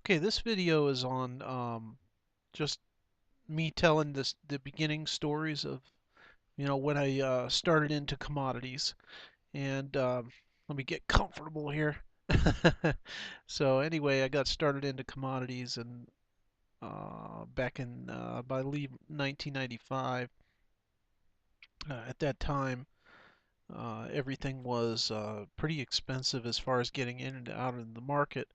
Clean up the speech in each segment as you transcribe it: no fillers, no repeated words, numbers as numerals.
Okay, this video is on just me telling the beginning stories of when I started into commodities. And let me get comfortable here. So anyway, I got started into commodities and back in I believe 1995. At that time, everything was pretty expensive as far as getting in and out of the market.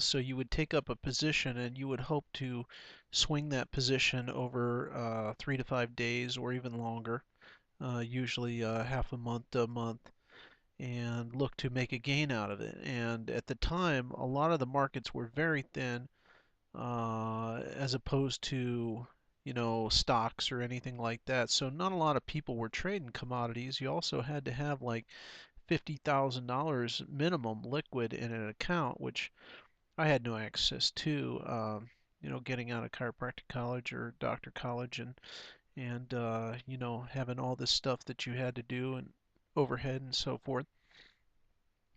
So you would take up a position and you would hope to swing that position over 3 to 5 days or even longer, usually half a month to a month, and look to make a gain out of it. And at the time, a lot of the markets were very thin, as opposed to stocks or anything like that. So not a lot of people were trading commodities. You also had to have like $50,000 minimum liquid in an account, which I had no access to, getting out of chiropractic college or doctor college and having all this stuff that you had to do and overhead and so forth.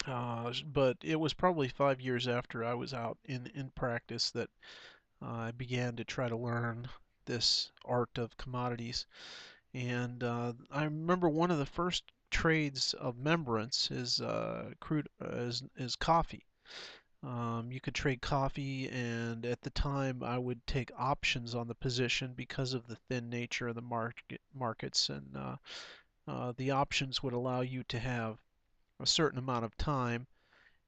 But it was probably 5 years after I was out in practice that I began to try to learn this art of commodities. And I remember one of the first trades of remembrance is crude is coffee. You could trade coffee, and at the time I would take options on the position because of the thin nature of the markets, and the options would allow you to have a certain amount of time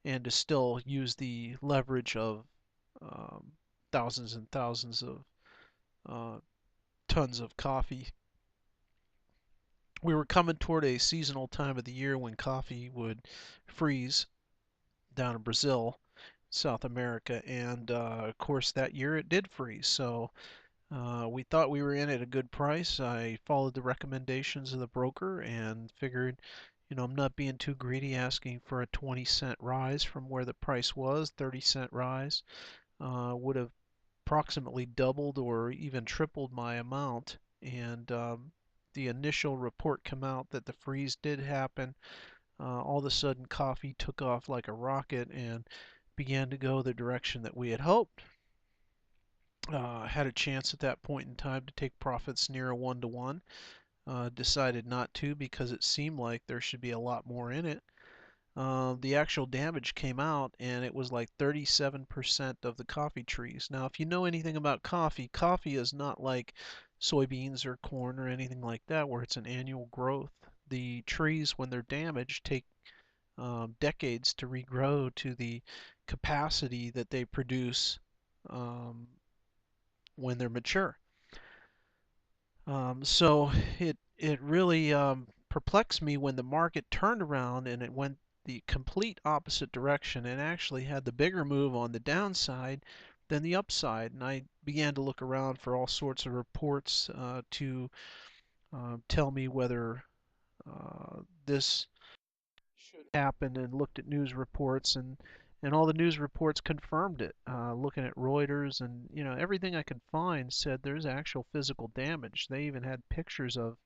and to still use the leverage of um, thousands and thousands of uh, tons of coffee. We were coming toward a seasonal time of the year when coffee would freeze down in Brazil, South America, and of course that year it did freeze. So we thought we were in at a good price. I followed the recommendations of the broker and figured, I'm not being too greedy asking for a 20-cent rise from where the price was. 30-cent rise would have approximately doubled or even tripled my amount. And the initial report came out that the freeze did happen. All of a sudden, coffee took off like a rocket and began to go the direction that we had hoped. Had a chance at that point in time to take profits near a 1-to-1. Decided not to because it seemed like there should be a lot more in it. The actual damage came out and it was like 37% of the coffee trees. Now, if you know anything about coffee, coffee is not like soybeans or corn or anything like that where it's an annual growth. The trees, when they're damaged, take decades to regrow to the capacity that they produce um, when they're mature. So it really perplexed me when the market turned around and it went the complete opposite direction and actually had the bigger move on the downside than the upside. And I began to look around for all sorts of reports to tell me whether this should happen, and looked at news reports, and all the news reports confirmed it. Looking at Reuters and everything I could find said there's actual physical damage. They even had pictures of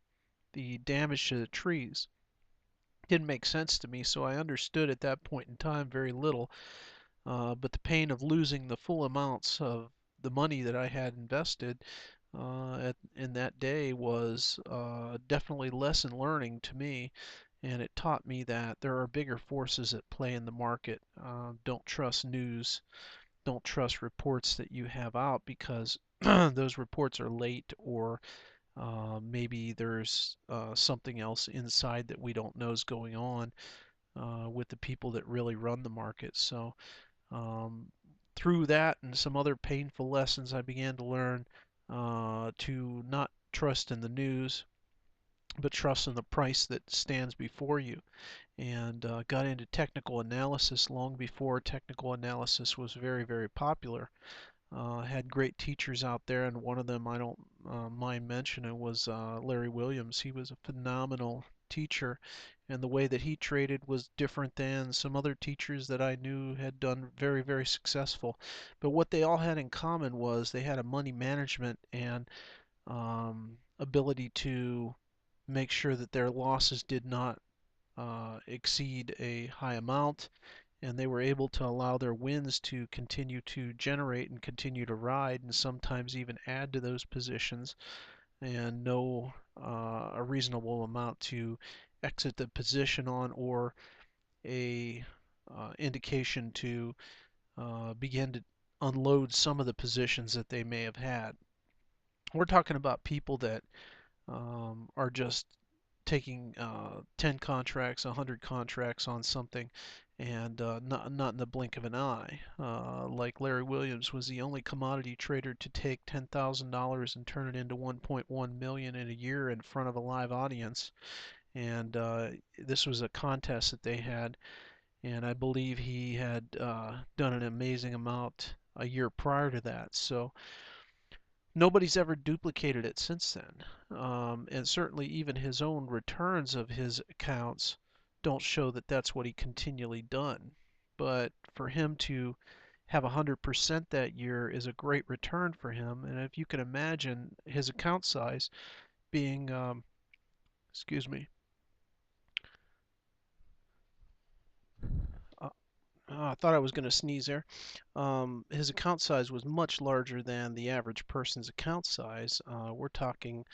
the damage to the trees. Didn't make sense to me, so I understood at that point in time very little. But the pain of losing the full amounts of the money that I had invested in that day was definitely lesson learning to me, and it taught me that there are bigger forces at play in the market. Don't trust news. Don't trust reports that you have out because those reports are late, or maybe there's something else inside that we don't know is going on with the people that really run the market. So um, through that and some other painful lessons, I began to learn to not trust in the news, but trust in the price that stands before you. And got into technical analysis long before technical analysis was very, very popular. Had great teachers out there, and one of them I don't mind mentioning was Larry Williams. He was a phenomenal teacher, and the way that he traded was different than some other teachers that I knew had done very, very successful. But what they all had in common was they had a money management and ability to make sure that their losses did not exceed a high amount, and they were able to allow their winds to continue to generate and continue to ride, and sometimes even add to those positions, and know a reasonable amount to exit the position on, or a indication to begin to unload some of the positions that they may have had. We're talking about people that are just taking 10 contracts, 100 contracts on something, and not in the blink of an eye. Like Larry Williams was the only commodity trader to take $10,000 and turn it into 1.1 million in a year in front of a live audience. And this was a contest that they had, and I believe he had done an amazing amount a year prior to that. So nobody's ever duplicated it since then. And certainly even his own returns of his accounts don't show that that's what he continually done. But for him to have 100% that year is a great return for him. And if you can imagine his account size being, excuse me, uh, I thought I was going to sneeze there. His account size was much larger than the average person's account size. We're talking,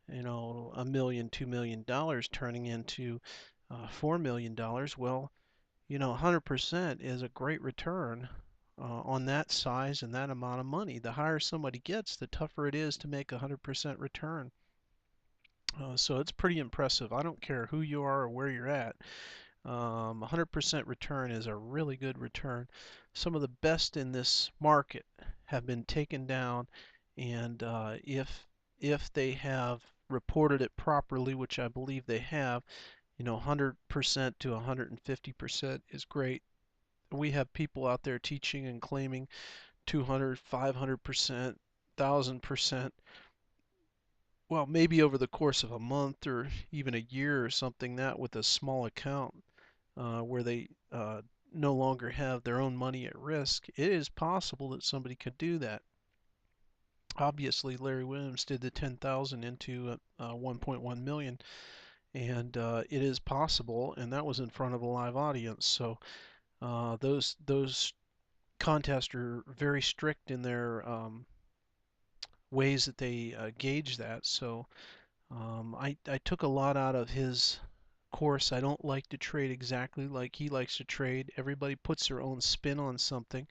$1 million, $2 million turning into $4 million. Well, 100% is a great return on that size and that amount of money. The higher somebody gets, the tougher it is to make a 100% return. So it's pretty impressive. I don't care who you are or where you're at. 100% return is a really good return. Some of the best in this market have been taken down, and if they have reported it properly, which I believe they have, 100% to 150% is great. We have people out there teaching and claiming 200, 500%, 1,000%. Well, maybe over the course of a month or even a year or something, that with a small account where they no longer have their own money at risk. It is possible that somebody could do that. Obviously, Larry Williams did the 10,000 into 1.1 million, and it is possible, and that was in front of a live audience. So those contests are very strict in their ways that they gauge that. So I took a lot out of his course. I don't like to trade exactly like he likes to trade. Everybody puts their own spin on something,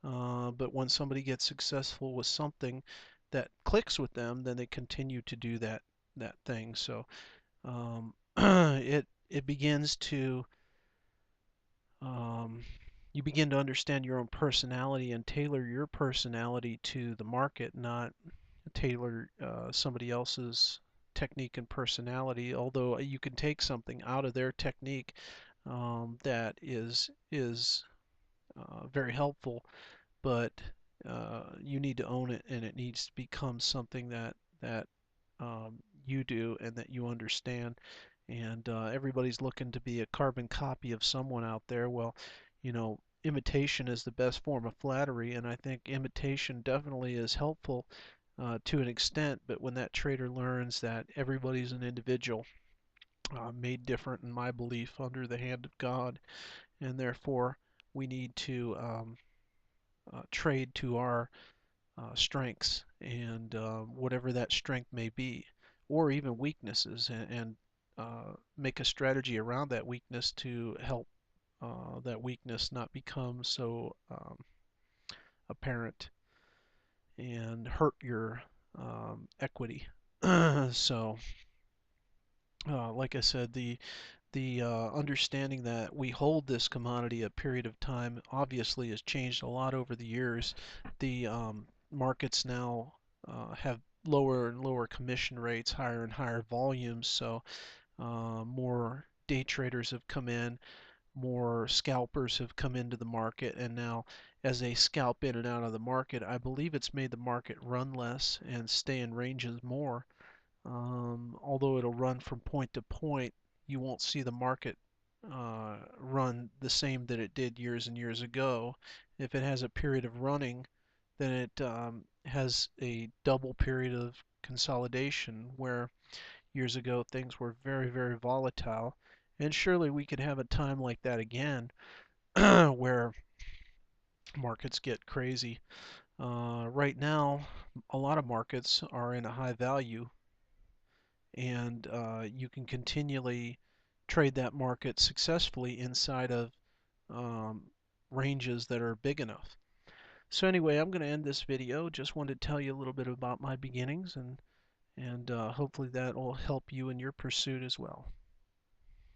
but when somebody gets successful with something that clicks with them, then they continue to do that thing. So it begins to um, you begin to understand your own personality and tailor your personality to the market, not tailor somebody else's technique and personality. Although you can take something out of their technique that is very helpful, but you need to own it, and it needs to become something that you do and that you understand. And everybody's looking to be a carbon copy of someone out there. Well, imitation is the best form of flattery, and I think imitation definitely is helpful to an extent. But when that trader learns that everybody's an individual, made different, in my belief, under the hand of God, and therefore we need to trade to our strengths, and whatever that strength may be, or even weaknesses, and make a strategy around that weakness to help that weakness not become so apparent and hurt your equity. So, like I said, the understanding that we hold this commodity a period of time obviously has changed a lot over the years. The markets now have lower and lower commission rates, higher and higher volumes, so more day traders have come in, more scalpers have come into the market, and now as they scalp in and out of the market, I believe it's made the market run less and stay in ranges more. Although it'll run from point to point, you won't see the market run the same that it did years and years ago. If it has a period of running, then it has a double period of consolidation, where years ago things were very, very volatile. And surely we could have a time like that again, where markets get crazy. Right now, a lot of markets are in a high value, and you can continually trade that market successfully inside of um, ranges that are big enough. So anyway, I'm going to end this video. Just wanted to tell you a little bit about my beginnings, and hopefully that will help you in your pursuit as well.